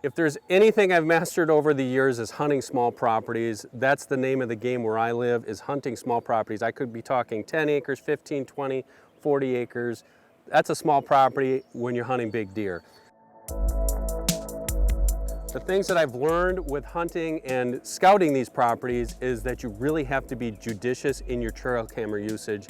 If there's anything I've mastered over the years is hunting small properties. That's the name of the game where I live, is hunting small properties. I could be talking 10 acres, 15, 20, 40 acres. That's a small property when you're hunting big deer. The things that I've learned with hunting and scouting these properties is that you really have to be judicious in your trail camera usage.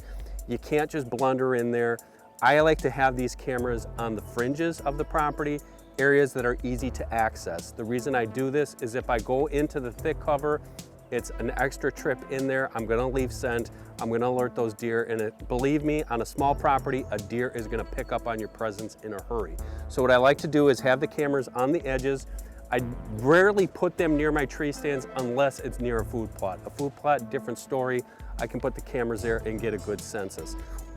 You can't just blunder in there. I like to have these cameras on the fringes of the property, areas that are easy to access. The reason I do this is if I go into the thick cover, it's an extra trip in there. I'm gonna leave scent. I'm gonna alert those deer, and believe me, on a small property, a deer is gonna pick up on your presence in a hurry. So what I like to do is have the cameras on the edges. I rarely put them near my tree stands unless it's near a food plot. A food plot, different story. I can put the cameras there and get a good census.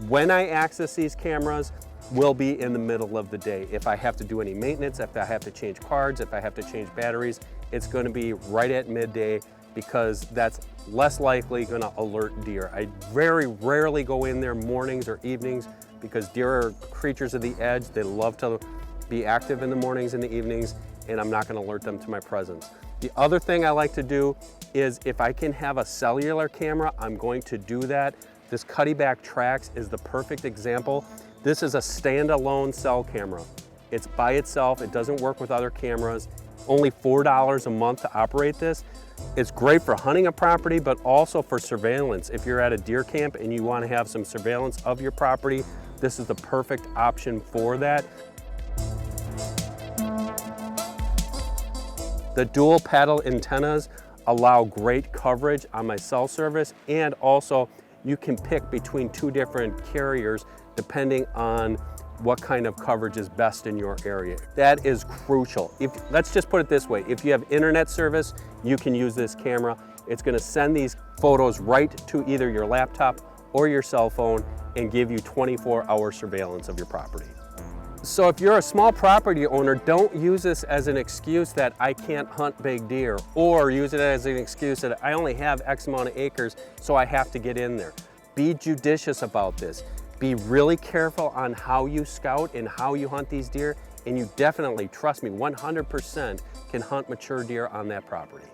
When I access these cameras, will be in the middle of the day. If I have to do any maintenance, if I have to change cards, if I have to change batteries, it's gonna be right at midday, because that's less likely gonna alert deer. I very rarely go in there mornings or evenings, because deer are creatures of the edge. They love to be active in the mornings and the evenings, and I'm not gonna alert them to my presence. The other thing I like to do is if I can have a cellular camera, I'm going to do that. This Cuddyback Trax is the perfect example. This is a standalone cell camera. It's by itself, it doesn't work with other cameras. Only $4 a month to operate this. It's great for hunting a property, but also for surveillance. If you're at a deer camp and you want to have some surveillance of your property, this is the perfect option for that. The dual paddle antennas allow great coverage on my cell service, and also you can pick between two different carriers depending on what kind of coverage is best in your area. That is crucial. Let's just put it this way, if you have internet service, you can use this camera. It's gonna send these photos right to either your laptop or your cell phone and give you 24-hour surveillance of your property. So if you're a small property owner, don't use this as an excuse that I can't hunt big deer, or use it as an excuse that I only have X amount of acres, so I have to get in there. Be judicious about this. Be really careful on how you scout and how you hunt these deer, and you definitely, trust me, 100% can hunt mature deer on that property.